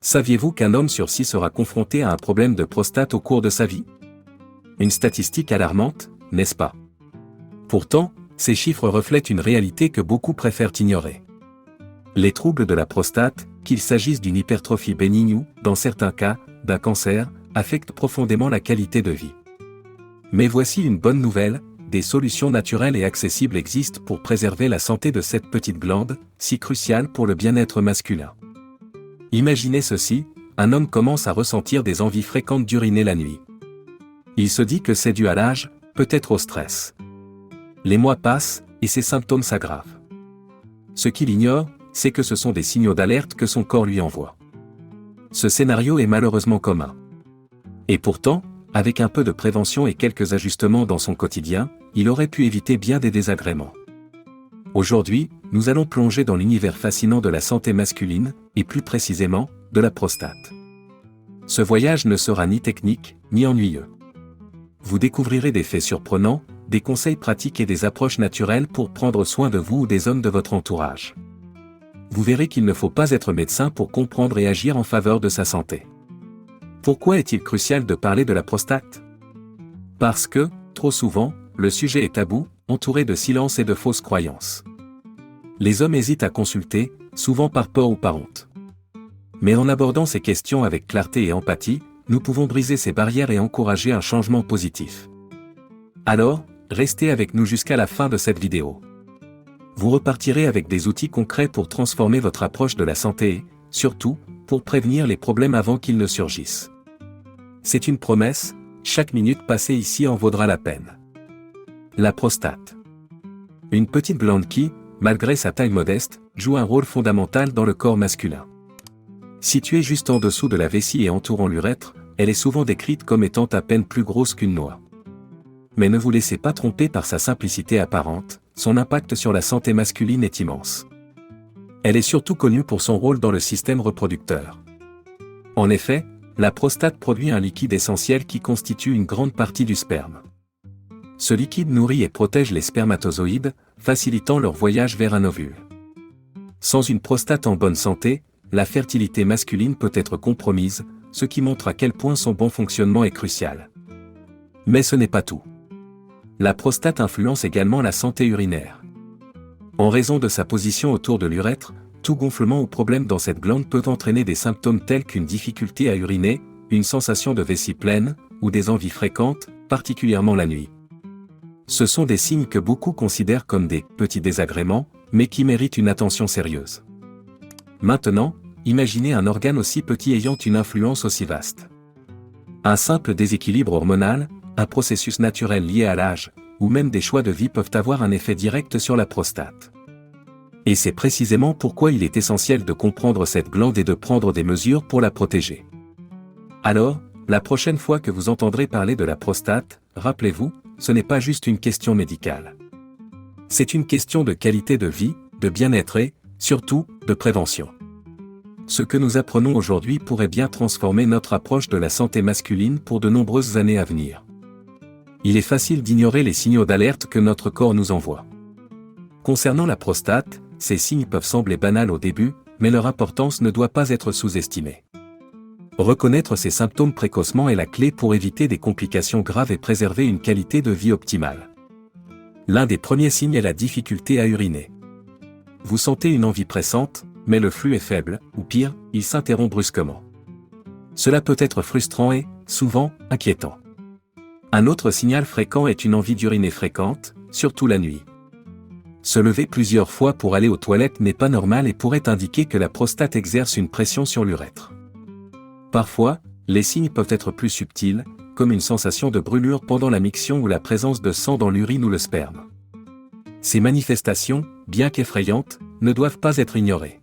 Saviez-vous qu'un homme sur 6 sera confronté à un problème de prostate au cours de sa vie? Une statistique alarmante, n'est-ce pas? Pourtant, ces chiffres reflètent une réalité que beaucoup préfèrent ignorer. Les troubles de la prostate, qu'il s'agisse d'une hypertrophie bénigne ou, dans certains cas, d'un cancer, affectent profondément la qualité de vie. Mais voici une bonne nouvelle, des solutions naturelles et accessibles existent pour préserver la santé de cette petite glande, si cruciale pour le bien-être masculin. Imaginez ceci, un homme commence à ressentir des envies fréquentes d'uriner la nuit. Il se dit que c'est dû à l'âge, peut-être au stress. Les mois passent, et ses symptômes s'aggravent. Ce qu'il ignore, c'est que ce sont des signaux d'alerte que son corps lui envoie. Ce scénario est malheureusement commun. Et pourtant, avec un peu de prévention et quelques ajustements dans son quotidien, il aurait pu éviter bien des désagréments. Aujourd'hui, nous allons plonger dans l'univers fascinant de la santé masculine, et plus précisément, de la prostate. Ce voyage ne sera ni technique, ni ennuyeux. Vous découvrirez des faits surprenants, des conseils pratiques et des approches naturelles pour prendre soin de vous ou des hommes de votre entourage. Vous verrez qu'il ne faut pas être médecin pour comprendre et agir en faveur de sa santé. Pourquoi est-il crucial de parler de la prostate? Parce que, trop souvent, le sujet est tabou, entouré de silence et de fausses croyances. Les hommes hésitent à consulter, souvent par peur ou par honte. Mais en abordant ces questions avec clarté et empathie, nous pouvons briser ces barrières et encourager un changement positif. Alors, restez avec nous jusqu'à la fin de cette vidéo. Vous repartirez avec des outils concrets pour transformer votre approche de la santé et, surtout, pour prévenir les problèmes avant qu'ils ne surgissent. C'est une promesse, chaque minute passée ici en vaudra la peine. La prostate. Une petite glande qui, malgré sa taille modeste, joue un rôle fondamental dans le corps masculin. Située juste en dessous de la vessie et entourant l'urètre, elle est souvent décrite comme étant à peine plus grosse qu'une noix. Mais ne vous laissez pas tromper par sa simplicité apparente, son impact sur la santé masculine est immense. Elle est surtout connue pour son rôle dans le système reproducteur. En effet, la prostate produit un liquide essentiel qui constitue une grande partie du sperme. Ce liquide nourrit et protège les spermatozoïdes, facilitant leur voyage vers un ovule. Sans une prostate en bonne santé, la fertilité masculine peut être compromise, ce qui montre à quel point son bon fonctionnement est crucial. Mais ce n'est pas tout. La prostate influence également la santé urinaire. En raison de sa position autour de l'urètre, tout gonflement ou problème dans cette glande peut entraîner des symptômes tels qu'une difficulté à uriner, une sensation de vessie pleine, ou des envies fréquentes, particulièrement la nuit. Ce sont des signes que beaucoup considèrent comme des petits désagréments, mais qui méritent une attention sérieuse. Maintenant, imaginez un organe aussi petit ayant une influence aussi vaste. Un simple déséquilibre hormonal, un processus naturel lié à l'âge, ou même des choix de vie peuvent avoir un effet direct sur la prostate. Et c'est précisément pourquoi il est essentiel de comprendre cette glande et de prendre des mesures pour la protéger. Alors, la prochaine fois que vous entendrez parler de la prostate, rappelez-vous, ce n'est pas juste une question médicale. C'est une question de qualité de vie, de bien-être et, surtout, de prévention. Ce que nous apprenons aujourd'hui pourrait bien transformer notre approche de la santé masculine pour de nombreuses années à venir. Il est facile d'ignorer les signaux d'alerte que notre corps nous envoie. Concernant la prostate, ces signes peuvent sembler banals au début, mais leur importance ne doit pas être sous-estimée. Reconnaître ces symptômes précocement est la clé pour éviter des complications graves et préserver une qualité de vie optimale. L'un des premiers signes est la difficulté à uriner. Vous sentez une envie pressante, mais le flux est faible, ou pire, il s'interrompt brusquement. Cela peut être frustrant et, souvent, inquiétant. Un autre signal fréquent est une envie d'uriner fréquente, surtout la nuit. Se lever plusieurs fois pour aller aux toilettes n'est pas normal et pourrait indiquer que la prostate exerce une pression sur l'urètre. Parfois, les signes peuvent être plus subtils, comme une sensation de brûlure pendant la miction ou la présence de sang dans l'urine ou le sperme. Ces manifestations, bien qu'effrayantes, ne doivent pas être ignorées.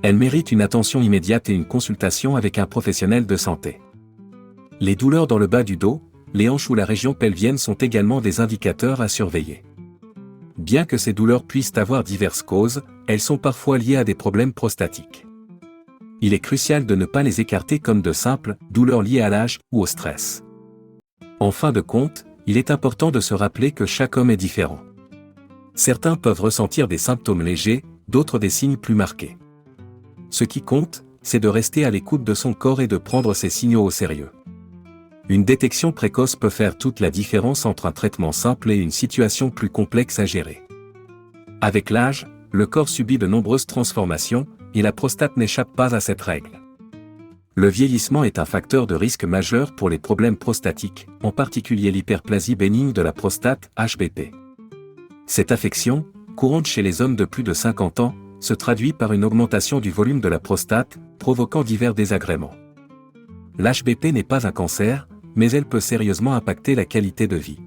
Elles méritent une attention immédiate et une consultation avec un professionnel de santé. Les douleurs dans le bas du dos, les hanches ou la région pelvienne sont également des indicateurs à surveiller. Bien que ces douleurs puissent avoir diverses causes, elles sont parfois liées à des problèmes prostatiques. Il est crucial de ne pas les écarter comme de simples douleurs liées à l'âge ou au stress. En fin de compte, il est important de se rappeler que chaque homme est différent. Certains peuvent ressentir des symptômes légers, d'autres des signes plus marqués. Ce qui compte, c'est de rester à l'écoute de son corps et de prendre ses signaux au sérieux. Une détection précoce peut faire toute la différence entre un traitement simple et une situation plus complexe à gérer. Avec l'âge, le corps subit de nombreuses transformations, et la prostate n'échappe pas à cette règle. Le vieillissement est un facteur de risque majeur pour les problèmes prostatiques, en particulier l'hyperplasie bénigne de la prostate, HBP. Cette affection, courante chez les hommes de plus de 50 ans, se traduit par une augmentation du volume de la prostate, provoquant divers désagréments. L'HBP n'est pas un cancer, mais elle peut sérieusement impacter la qualité de vie.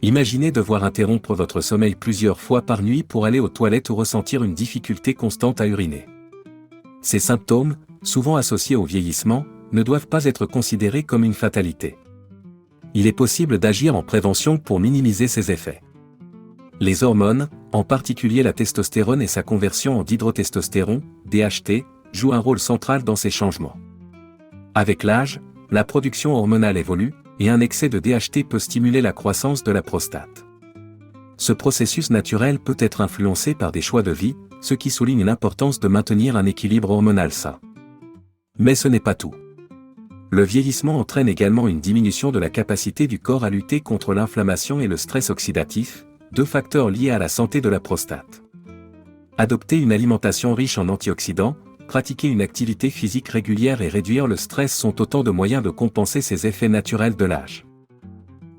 Imaginez devoir interrompre votre sommeil plusieurs fois par nuit pour aller aux toilettes ou ressentir une difficulté constante à uriner. Ces symptômes, souvent associés au vieillissement, ne doivent pas être considérés comme une fatalité. Il est possible d'agir en prévention pour minimiser ces effets. Les hormones, en particulier la testostérone et sa conversion en dihydrotestostérone, DHT, jouent un rôle central dans ces changements. Avec l'âge, la production hormonale évolue, et un excès de DHT peut stimuler la croissance de la prostate. Ce processus naturel peut être influencé par des choix de vie, ce qui souligne l'importance de maintenir un équilibre hormonal sain. Mais ce n'est pas tout. Le vieillissement entraîne également une diminution de la capacité du corps à lutter contre l'inflammation et le stress oxydatif, deux facteurs liés à la santé de la prostate. Adopter une alimentation riche en antioxydants, pratiquer une activité physique régulière et réduire le stress sont autant de moyens de compenser ces effets naturels de l'âge.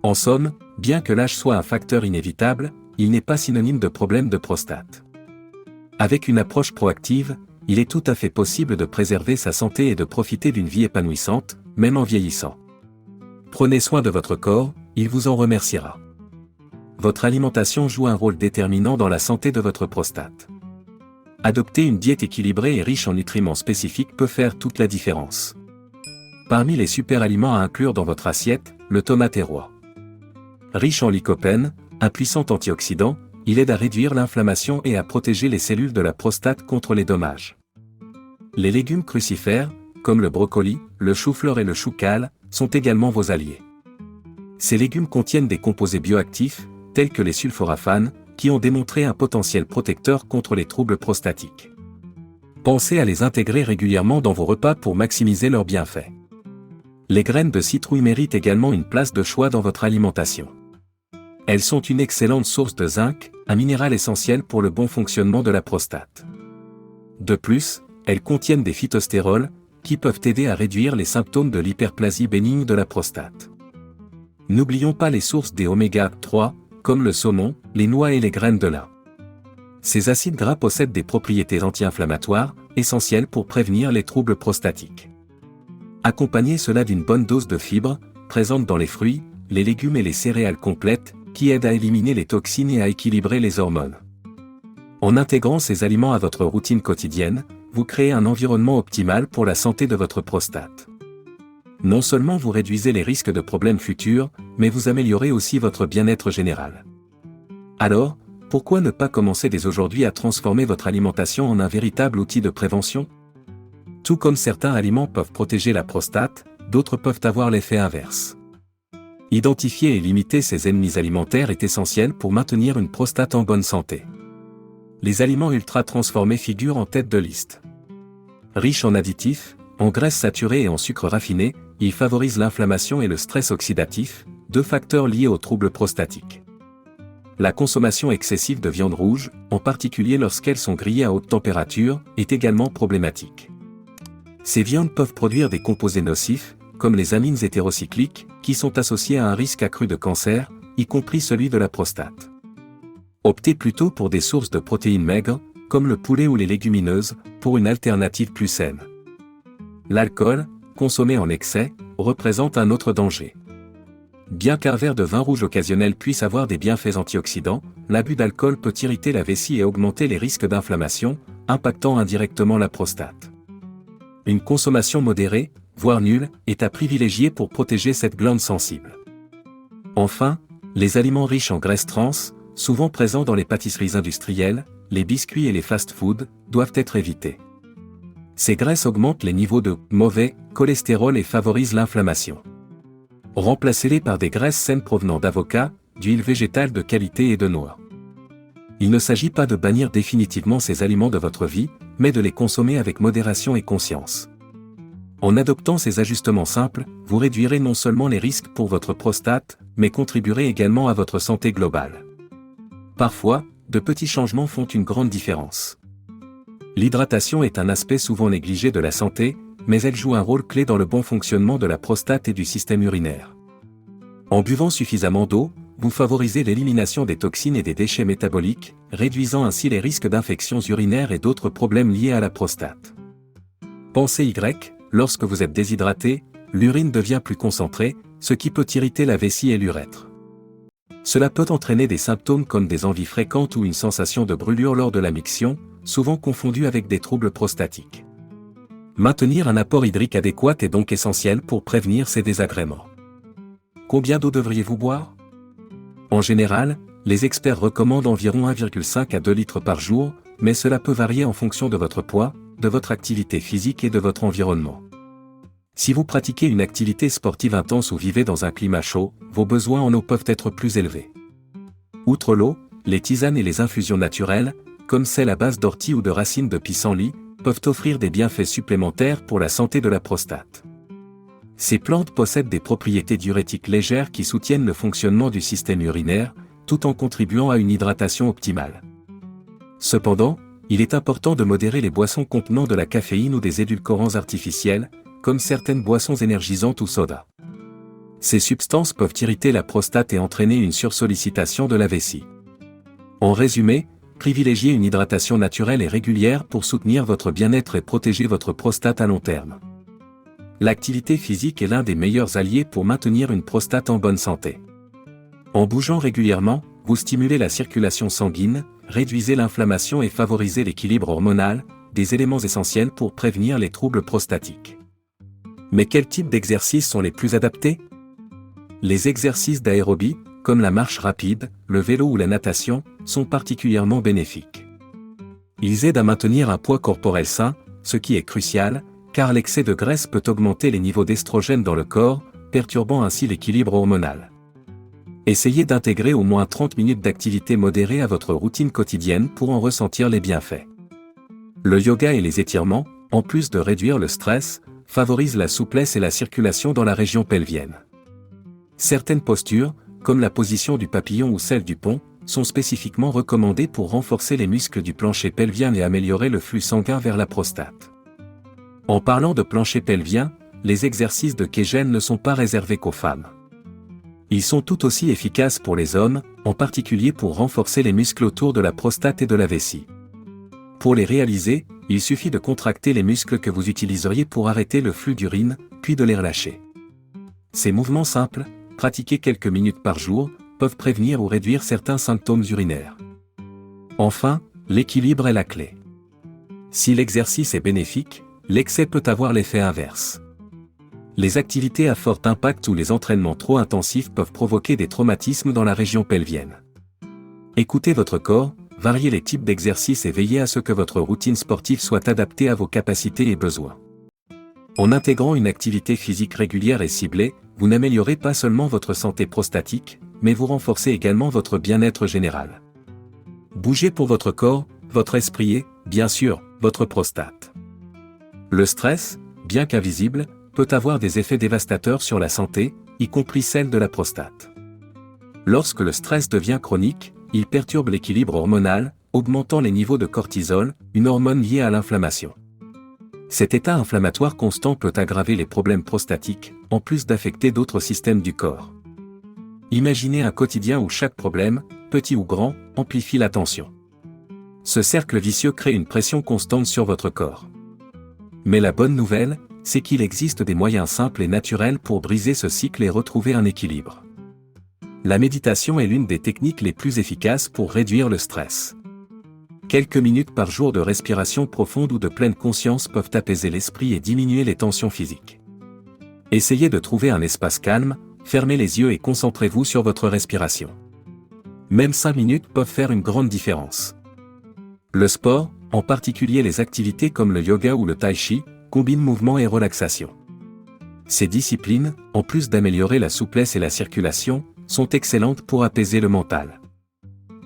En somme, bien que l'âge soit un facteur inévitable, il n'est pas synonyme de problème de prostate. Avec une approche proactive, il est tout à fait possible de préserver sa santé et de profiter d'une vie épanouissante, même en vieillissant. Prenez soin de votre corps, il vous en remerciera. Votre alimentation joue un rôle déterminant dans la santé de votre prostate. Adopter une diète équilibrée et riche en nutriments spécifiques peut faire toute la différence. Parmi les super aliments à inclure dans votre assiette, le tomate est roi. Riche en lycopène, un puissant antioxydant, il aide à réduire l'inflammation et à protéger les cellules de la prostate contre les dommages. Les légumes crucifères, comme le brocoli, le chou-fleur et le chou cale, sont également vos alliés. Ces légumes contiennent des composés bioactifs, tels que les sulforaphanes, qui ont démontré un potentiel protecteur contre les troubles prostatiques. Pensez à les intégrer régulièrement dans vos repas pour maximiser leurs bienfaits. Les graines de citrouille méritent également une place de choix dans votre alimentation. Elles sont une excellente source de zinc, un minéral essentiel pour le bon fonctionnement de la prostate. De plus, elles contiennent des phytostérols, qui peuvent aider à réduire les symptômes de l'hyperplasie bénigne de la prostate. N'oublions pas les sources des oméga 3, comme le saumon, les noix et les graines de lin. Ces acides gras possèdent des propriétés anti-inflammatoires, essentielles pour prévenir les troubles prostatiques. Accompagnez cela d'une bonne dose de fibres, présente dans les fruits, les légumes et les céréales complètes, qui aident à éliminer les toxines et à équilibrer les hormones. En intégrant ces aliments à votre routine quotidienne, vous créez un environnement optimal pour la santé de votre prostate. Non seulement vous réduisez les risques de problèmes futurs, mais vous améliorez aussi votre bien-être général. Alors, pourquoi ne pas commencer dès aujourd'hui à transformer votre alimentation en un véritable outil de prévention ? Tout comme certains aliments peuvent protéger la prostate, d'autres peuvent avoir l'effet inverse. Identifier et limiter ces ennemis alimentaires est essentiel pour maintenir une prostate en bonne santé. Les aliments ultra transformés figurent en tête de liste. Riches en additifs, en graisses saturées et en sucres raffinés, ils favorisent l'inflammation et le stress oxydatif, deux facteurs liés aux troubles prostatiques. La consommation excessive de viande rouge, en particulier lorsqu'elles sont grillées à haute température, est également problématique. Ces viandes peuvent produire des composés nocifs, comme les amines hétérocycliques, qui sont associés à un risque accru de cancer, y compris celui de la prostate. Optez plutôt pour des sources de protéines maigres, comme le poulet ou les légumineuses, pour une alternative plus saine. L'alcool, consommé en excès, représente un autre danger. Bien qu'un verre de vin rouge occasionnel puisse avoir des bienfaits antioxydants, l'abus d'alcool peut irriter la vessie et augmenter les risques d'inflammation, impactant indirectement la prostate. Une consommation modérée, voire nulle, est à privilégier pour protéger cette glande sensible. Enfin, les aliments riches en graisses trans, souvent présents dans les pâtisseries industrielles, les biscuits et les fast-foods, doivent être évités. Ces graisses augmentent les niveaux de mauvais cholestérol et favorisent l'inflammation. Remplacez-les par des graisses saines provenant d'avocats, d'huile végétale de qualité et de noix. Il ne s'agit pas de bannir définitivement ces aliments de votre vie, mais de les consommer avec modération et conscience. En adoptant ces ajustements simples, vous réduirez non seulement les risques pour votre prostate, mais contribuerez également à votre santé globale. Parfois, de petits changements font une grande différence. L'hydratation est un aspect souvent négligé de la santé, mais elle joue un rôle clé dans le bon fonctionnement de la prostate et du système urinaire. En buvant suffisamment d'eau, vous favorisez l'élimination des toxines et des déchets métaboliques, réduisant ainsi les risques d'infections urinaires et d'autres problèmes liés à la prostate. Pensée Y, lorsque vous êtes déshydraté, l'urine devient plus concentrée, ce qui peut irriter la vessie et l'urètre. Cela peut entraîner des symptômes comme des envies fréquentes ou une sensation de brûlure lors de la miction, souvent confondue avec des troubles prostatiques. Maintenir un apport hydrique adéquat est donc essentiel pour prévenir ces désagréments. Combien d'eau devriez-vous boire ? En général, les experts recommandent environ 1,5 à 2 litres par jour, mais cela peut varier en fonction de votre poids, de votre activité physique et de votre environnement. Si vous pratiquez une activité sportive intense ou vivez dans un climat chaud, vos besoins en eau peuvent être plus élevés. Outre l'eau, les tisanes et les infusions naturelles, comme celles à base d'ortie ou de racines de pissenlit, peuvent offrir des bienfaits supplémentaires pour la santé de la prostate. Ces plantes possèdent des propriétés diurétiques légères qui soutiennent le fonctionnement du système urinaire, tout en contribuant à une hydratation optimale. Cependant, il est important de modérer les boissons contenant de la caféine ou des édulcorants artificiels, comme certaines boissons énergisantes ou sodas. Ces substances peuvent irriter la prostate et entraîner une sursollicitation de la vessie. En résumé, privilégiez une hydratation naturelle et régulière pour soutenir votre bien-être et protéger votre prostate à long terme. L'activité physique est l'un des meilleurs alliés pour maintenir une prostate en bonne santé. En bougeant régulièrement, vous stimulez la circulation sanguine, réduisez l'inflammation et favorisez l'équilibre hormonal, des éléments essentiels pour prévenir les troubles prostatiques. Mais quels types d'exercices sont les plus adaptés ? Les exercices d'aérobie, comme la marche rapide, le vélo ou la natation, sont particulièrement bénéfiques. Ils aident à maintenir un poids corporel sain, ce qui est crucial, car l'excès de graisse peut augmenter les niveaux d'estrogène dans le corps, perturbant ainsi l'équilibre hormonal. Essayez d'intégrer au moins 30 minutes d'activité modérée à votre routine quotidienne pour en ressentir les bienfaits. Le yoga et les étirements, en plus de réduire le stress, favorisent la souplesse et la circulation dans la région pelvienne. Certaines postures, comme la position du papillon ou celle du pont, sont spécifiquement recommandées pour renforcer les muscles du plancher pelvien et améliorer le flux sanguin vers la prostate. En parlant de plancher pelvien, les exercices de Kegel ne sont pas réservés qu'aux femmes. Ils sont tout aussi efficaces pour les hommes, en particulier pour renforcer les muscles autour de la prostate et de la vessie. Pour les réaliser, il suffit de contracter les muscles que vous utiliseriez pour arrêter le flux d'urine, puis de les relâcher. Ces mouvements simples, pratiqués quelques minutes par jour, peuvent prévenir ou réduire certains symptômes urinaires. Enfin, l'équilibre est la clé. Si l'exercice est bénéfique, l'excès peut avoir l'effet inverse. Les activités à fort impact ou les entraînements trop intensifs peuvent provoquer des traumatismes dans la région pelvienne. Écoutez votre corps, variez les types d'exercices et veillez à ce que votre routine sportive soit adaptée à vos capacités et besoins. En intégrant une activité physique régulière et ciblée, vous n'améliorez pas seulement votre santé prostatique, mais vous renforcez également votre bien-être général. Bougez pour votre corps, votre esprit et, bien sûr, votre prostate. Le stress, bien qu'invisible, peut avoir des effets dévastateurs sur la santé, y compris celle de la prostate. Lorsque le stress devient chronique, il perturbe l'équilibre hormonal, augmentant les niveaux de cortisol, une hormone liée à l'inflammation. Cet état inflammatoire constant peut aggraver les problèmes prostatiques, en plus d'affecter d'autres systèmes du corps. Imaginez un quotidien où chaque problème, petit ou grand, amplifie la tension. Ce cercle vicieux crée une pression constante sur votre corps. Mais la bonne nouvelle, c'est qu'il existe des moyens simples et naturels pour briser ce cycle et retrouver un équilibre. La méditation est l'une des techniques les plus efficaces pour réduire le stress. Quelques minutes par jour de respiration profonde ou de pleine conscience peuvent apaiser l'esprit et diminuer les tensions physiques. Essayez de trouver un espace calme, fermez les yeux et concentrez-vous sur votre respiration. Même 5 minutes peuvent faire une grande différence. Le sport, en particulier les activités comme le yoga ou le tai chi, combinent mouvement et relaxation. Ces disciplines, en plus d'améliorer la souplesse et la circulation, sont excellentes pour apaiser le mental.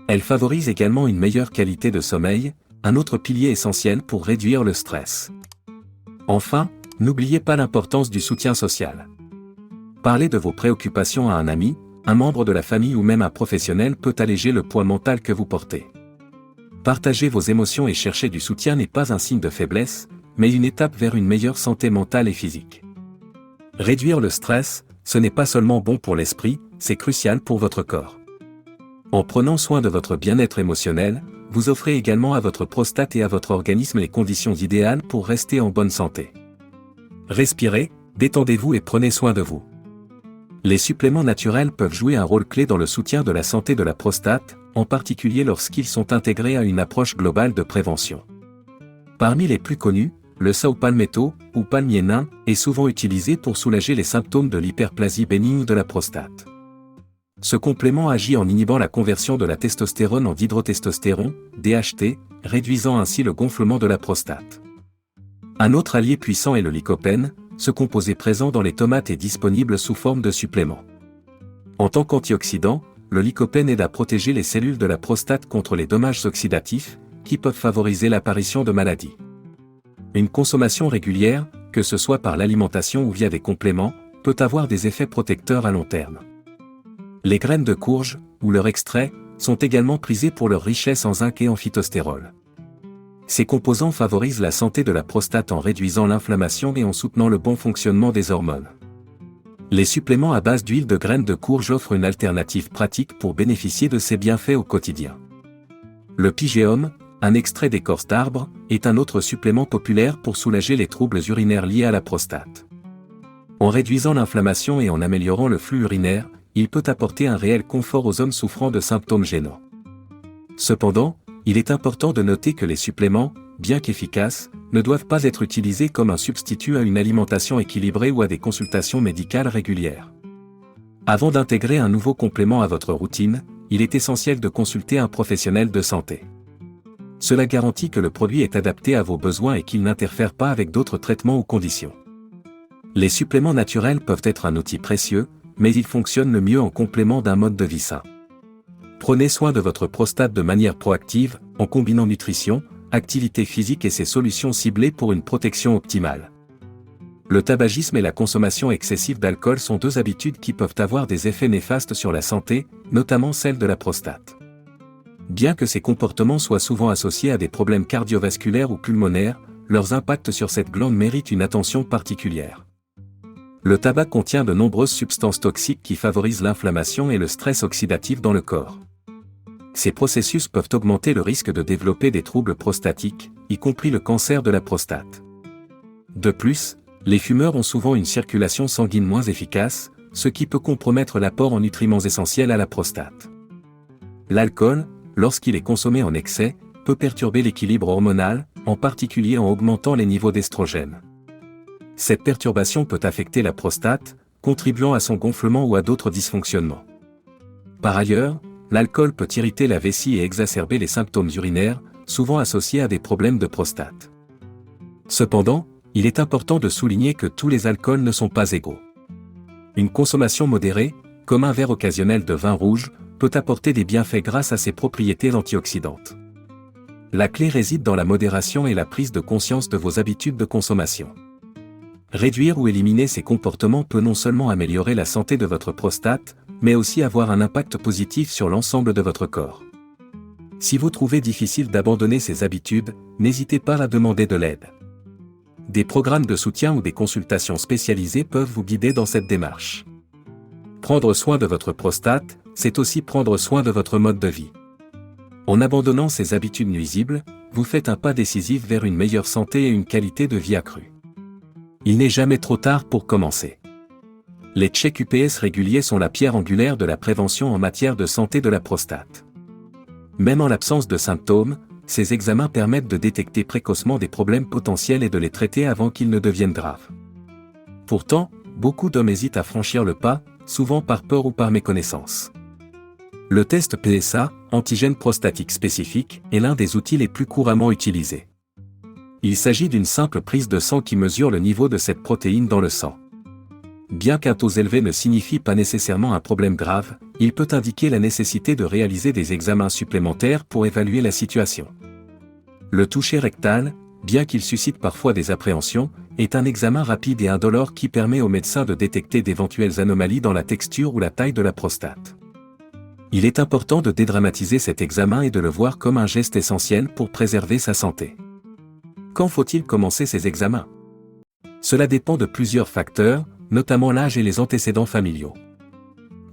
Elle favorise également une meilleure qualité de sommeil, un autre pilier essentiel pour réduire le stress. Enfin, n'oubliez pas l'importance du soutien social. Parler de vos préoccupations à un ami, un membre de la famille ou même un professionnel peut alléger le poids mental que vous portez. Partager vos émotions et chercher du soutien n'est pas un signe de faiblesse, mais une étape vers une meilleure santé mentale et physique. Réduire le stress, ce n'est pas seulement bon pour l'esprit, c'est crucial pour votre corps. En prenant soin de votre bien-être émotionnel, vous offrez également à votre prostate et à votre organisme les conditions idéales pour rester en bonne santé. Respirez, détendez-vous et prenez soin de vous. Les suppléments naturels peuvent jouer un rôle clé dans le soutien de la santé de la prostate, en particulier lorsqu'ils sont intégrés à une approche globale de prévention. Parmi les plus connus, le saw palmetto, ou palmier nain, est souvent utilisé pour soulager les symptômes de l'hyperplasie bénigne de la prostate. Ce complément agit en inhibant la conversion de la testostérone en dihydrotestostérone, DHT, réduisant ainsi le gonflement de la prostate. Un autre allié puissant est le lycopène, ce composé présent dans les tomates est disponible sous forme de supplément. En tant qu'antioxydant, le lycopène aide à protéger les cellules de la prostate contre les dommages oxydatifs, qui peuvent favoriser l'apparition de maladies. Une consommation régulière, que ce soit par l'alimentation ou via des compléments, peut avoir des effets protecteurs à long terme. Les graines de courge, ou leur extrait, sont également prisées pour leur richesse en zinc et en phytostérol. Ces composants favorisent la santé de la prostate en réduisant l'inflammation et en soutenant le bon fonctionnement des hormones. Les suppléments à base d'huile de graines de courge offrent une alternative pratique pour bénéficier de ces bienfaits au quotidien. Le pygéum, un extrait d'écorce d'arbre, est un autre supplément populaire pour soulager les troubles urinaires liés à la prostate. En réduisant l'inflammation et en améliorant le flux urinaire, il peut apporter un réel confort aux hommes souffrant de symptômes gênants. Cependant, il est important de noter que les suppléments, bien qu'efficaces, ne doivent pas être utilisés comme un substitut à une alimentation équilibrée ou à des consultations médicales régulières. Avant d'intégrer un nouveau complément à votre routine, il est essentiel de consulter un professionnel de santé. Cela garantit que le produit est adapté à vos besoins et qu'il n'interfère pas avec d'autres traitements ou conditions. Les suppléments naturels peuvent être un outil précieux, mais ils fonctionnent le mieux en complément d'un mode de vie sain. Prenez soin de votre prostate de manière proactive, en combinant nutrition, activité physique et ces solutions ciblées pour une protection optimale. Le tabagisme et la consommation excessive d'alcool sont deux habitudes qui peuvent avoir des effets néfastes sur la santé, notamment celle de la prostate. Bien que ces comportements soient souvent associés à des problèmes cardiovasculaires ou pulmonaires, leurs impacts sur cette glande méritent une attention particulière. Le tabac contient de nombreuses substances toxiques qui favorisent l'inflammation et le stress oxydatif dans le corps. Ces processus peuvent augmenter le risque de développer des troubles prostatiques, y compris le cancer de la prostate. De plus, les fumeurs ont souvent une circulation sanguine moins efficace, ce qui peut compromettre l'apport en nutriments essentiels à la prostate. L'alcool, lorsqu'il est consommé en excès, peut perturber l'équilibre hormonal, en particulier en augmentant les niveaux d'estrogène. Cette perturbation peut affecter la prostate, contribuant à son gonflement ou à d'autres dysfonctionnements. Par ailleurs, l'alcool peut irriter la vessie et exacerber les symptômes urinaires, souvent associés à des problèmes de prostate. Cependant, il est important de souligner que tous les alcools ne sont pas égaux. Une consommation modérée, comme un verre occasionnel de vin rouge, peut apporter des bienfaits grâce à ses propriétés antioxydantes. La clé réside dans la modération et la prise de conscience de vos habitudes de consommation. Réduire ou éliminer ces comportements peut non seulement améliorer la santé de votre prostate, mais aussi avoir un impact positif sur l'ensemble de votre corps. Si vous trouvez difficile d'abandonner ces habitudes, n'hésitez pas à demander de l'aide. Des programmes de soutien ou des consultations spécialisées peuvent vous guider dans cette démarche. Prendre soin de votre prostate, c'est aussi prendre soin de votre mode de vie. En abandonnant ces habitudes nuisibles, vous faites un pas décisif vers une meilleure santé et une qualité de vie accrue. Il n'est jamais trop tard pour commencer. Les checks UPS réguliers sont la pierre angulaire de la prévention en matière de santé de la prostate. Même en l'absence de symptômes, ces examens permettent de détecter précocement des problèmes potentiels et de les traiter avant qu'ils ne deviennent graves. Pourtant, beaucoup d'hommes hésitent à franchir le pas, souvent par peur ou par méconnaissance. Le test PSA, antigène prostatique spécifique, est l'un des outils les plus couramment utilisés. Il s'agit d'une simple prise de sang qui mesure le niveau de cette protéine dans le sang. Bien qu'un taux élevé ne signifie pas nécessairement un problème grave, il peut indiquer la nécessité de réaliser des examens supplémentaires pour évaluer la situation. Le toucher rectal, bien qu'il suscite parfois des appréhensions, est un examen rapide et indolore qui permet au médecin de détecter d'éventuelles anomalies dans la texture ou la taille de la prostate. Il est important de dédramatiser cet examen et de le voir comme un geste essentiel pour préserver sa santé. Quand faut-il commencer ces examens? Cela dépend de plusieurs facteurs, notamment l'âge et les antécédents familiaux.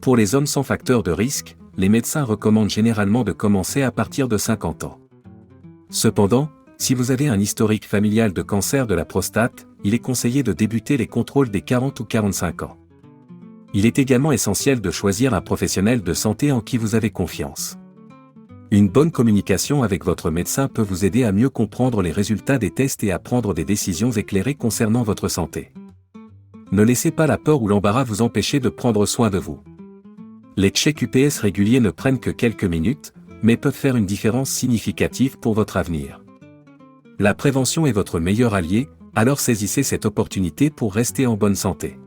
Pour les hommes sans facteur de risque, les médecins recommandent généralement de commencer à partir de 50 ans. Cependant, si vous avez un historique familial de cancer de la prostate, il est conseillé de débuter les contrôles dès 40 ou 45 ans. Il est également essentiel de choisir un professionnel de santé en qui vous avez confiance. Une bonne communication avec votre médecin peut vous aider à mieux comprendre les résultats des tests et à prendre des décisions éclairées concernant votre santé. Ne laissez pas la peur ou l'embarras vous empêcher de prendre soin de vous. Les checks UPS réguliers ne prennent que quelques minutes, mais peuvent faire une différence significative pour votre avenir. La prévention est votre meilleur allié, alors saisissez cette opportunité pour rester en bonne santé.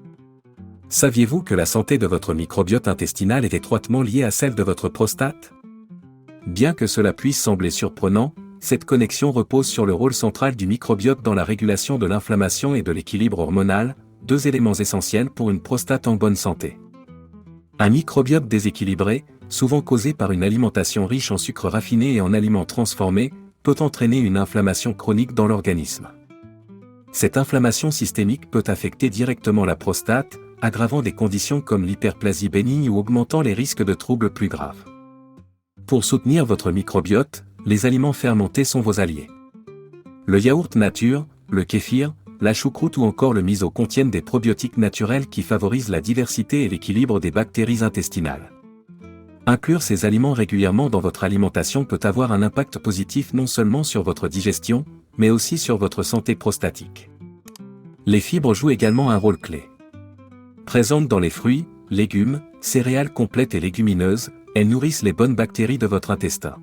Saviez-vous que la santé de votre microbiote intestinal est étroitement liée à celle de votre prostate? Bien que cela puisse sembler surprenant, cette connexion repose sur le rôle central du microbiote dans la régulation de l'inflammation et de l'équilibre hormonal, deux éléments essentiels pour une prostate en bonne santé. Un microbiote déséquilibré, souvent causé par une alimentation riche en sucres raffinés et en aliments transformés, peut entraîner une inflammation chronique dans l'organisme. Cette inflammation systémique peut affecter directement la prostate, aggravant des conditions comme l'hyperplasie bénigne ou augmentant les risques de troubles plus graves. Pour soutenir votre microbiote, les aliments fermentés sont vos alliés. Le yaourt nature, le kéfir, la choucroute ou encore le miso contiennent des probiotiques naturels qui favorisent la diversité et l'équilibre des bactéries intestinales. Inclure ces aliments régulièrement dans votre alimentation peut avoir un impact positif non seulement sur votre digestion, mais aussi sur votre santé prostatique. Les fibres jouent également un rôle clé. Présentes dans les fruits, légumes, céréales complètes et légumineuses, elles nourrissent les bonnes bactéries de votre intestin.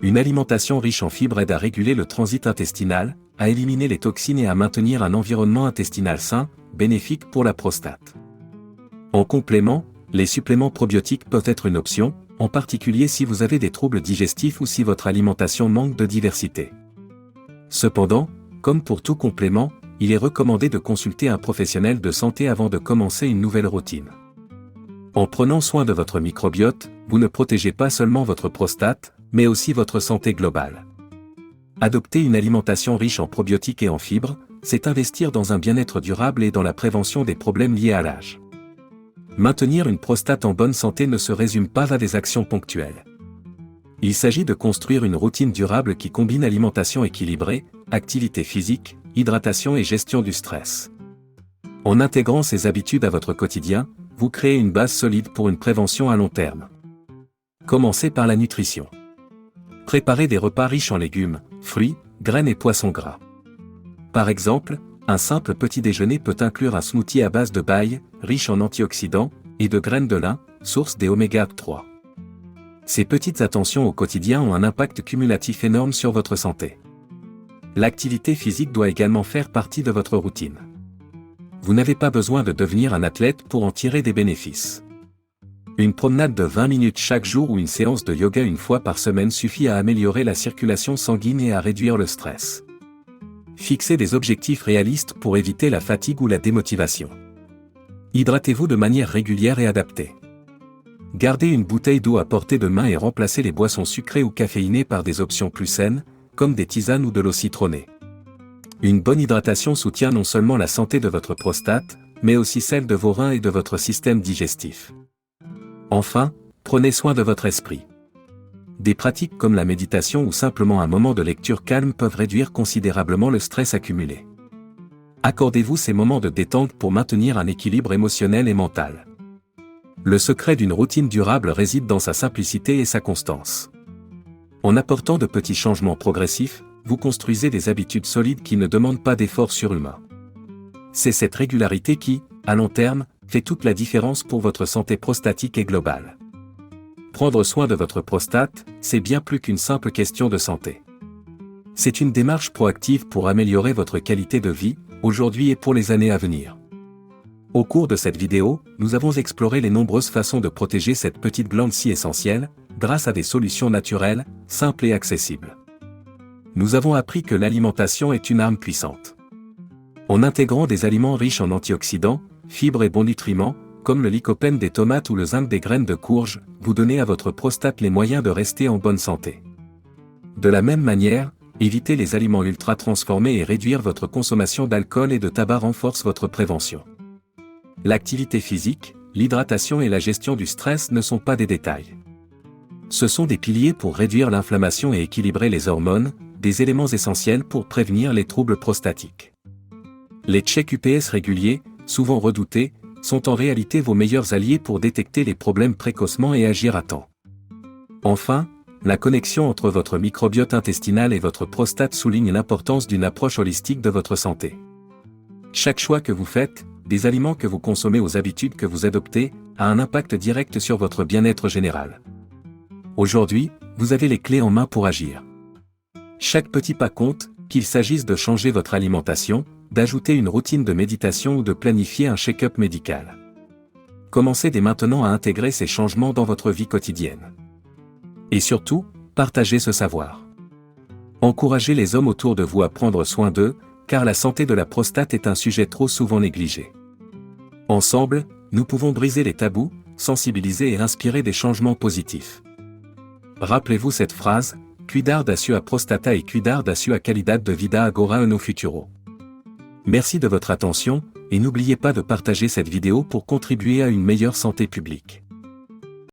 Une alimentation riche en fibres aide à réguler le transit intestinal, à éliminer les toxines et à maintenir un environnement intestinal sain, bénéfique pour la prostate. En complément, les suppléments probiotiques peuvent être une option, en particulier si vous avez des troubles digestifs ou si votre alimentation manque de diversité. Cependant, comme pour tout complément, il est recommandé de consulter un professionnel de santé avant de commencer une nouvelle routine. En prenant soin de votre microbiote, vous ne protégez pas seulement votre prostate, mais aussi votre santé globale. Adopter une alimentation riche en probiotiques et en fibres, c'est investir dans un bien-être durable et dans la prévention des problèmes liés à l'âge. Maintenir une prostate en bonne santé ne se résume pas à des actions ponctuelles. Il s'agit de construire une routine durable qui combine alimentation équilibrée, activité physique, hydratation et gestion du stress. En intégrant ces habitudes à votre quotidien, vous créez une base solide pour une prévention à long terme. Commencez par la nutrition. Préparez des repas riches en légumes, fruits, graines et poissons gras. Par exemple, un simple petit déjeuner peut inclure un smoothie à base de baille, riche en antioxydants, et de graines de lin, source des oméga 3. Ces petites attentions au quotidien ont un impact cumulatif énorme sur votre santé. L'activité physique doit également faire partie de votre routine. Vous n'avez pas besoin de devenir un athlète pour en tirer des bénéfices. Une promenade de 20 minutes chaque jour ou une séance de yoga une fois par semaine suffit à améliorer la circulation sanguine et à réduire le stress. Fixez des objectifs réalistes pour éviter la fatigue ou la démotivation. Hydratez-vous de manière régulière et adaptée. Gardez une bouteille d'eau à portée de main et remplacez les boissons sucrées ou caféinées par des options plus saines, comme des tisanes ou de l'eau citronnée. Une bonne hydratation soutient non seulement la santé de votre prostate, mais aussi celle de vos reins et de votre système digestif. Enfin, prenez soin de votre esprit. Des pratiques comme la méditation ou simplement un moment de lecture calme peuvent réduire considérablement le stress accumulé. Accordez-vous ces moments de détente pour maintenir un équilibre émotionnel et mental. Le secret d'une routine durable réside dans sa simplicité et sa constance. En apportant de petits changements progressifs, vous construisez des habitudes solides qui ne demandent pas d'efforts surhumains. C'est cette régularité qui, à long terme, fait toute la différence pour votre santé prostatique et globale. Prendre soin de votre prostate, c'est bien plus qu'une simple question de santé. C'est une démarche proactive pour améliorer votre qualité de vie, aujourd'hui et pour les années à venir. Au cours de cette vidéo, nous avons exploré les nombreuses façons de protéger cette petite glande si essentielle, grâce à des solutions naturelles, simples et accessibles. Nous avons appris que l'alimentation est une arme puissante. En intégrant des aliments riches en antioxydants, fibres et bons nutriments, comme le lycopène des tomates ou le zinc des graines de courge, vous donnez à votre prostate les moyens de rester en bonne santé. De la même manière, éviter les aliments ultra transformés et réduire votre consommation d'alcool et de tabac renforce votre prévention. L'activité physique, l'hydratation et la gestion du stress ne sont pas des détails. Ce sont des piliers pour réduire l'inflammation et équilibrer les hormones, des éléments essentiels pour prévenir les troubles prostatiques. Les checks UPS réguliers, souvent redoutés, sont en réalité vos meilleurs alliés pour détecter les problèmes précocement et agir à temps. Enfin, la connexion entre votre microbiote intestinal et votre prostate souligne l'importance d'une approche holistique de votre santé. Chaque choix que vous faites, des aliments que vous consommez aux habitudes que vous adoptez, a un impact direct sur votre bien-être général. Aujourd'hui, vous avez les clés en main pour agir. Chaque petit pas compte, qu'il s'agisse de changer votre alimentation, d'ajouter une routine de méditation ou de planifier un check-up médical. Commencez dès maintenant à intégrer ces changements dans votre vie quotidienne. Et surtout, partagez ce savoir. Encouragez les hommes autour de vous à prendre soin d'eux, car la santé de la prostate est un sujet trop souvent négligé. Ensemble, nous pouvons briser les tabous, sensibiliser et inspirer des changements positifs. Rappelez-vous cette phrase, Cuidar da sua prostata et cuidar da sua qualidade de vida agora no futuro. Merci de votre attention, et n'oubliez pas de partager cette vidéo pour contribuer à une meilleure santé publique.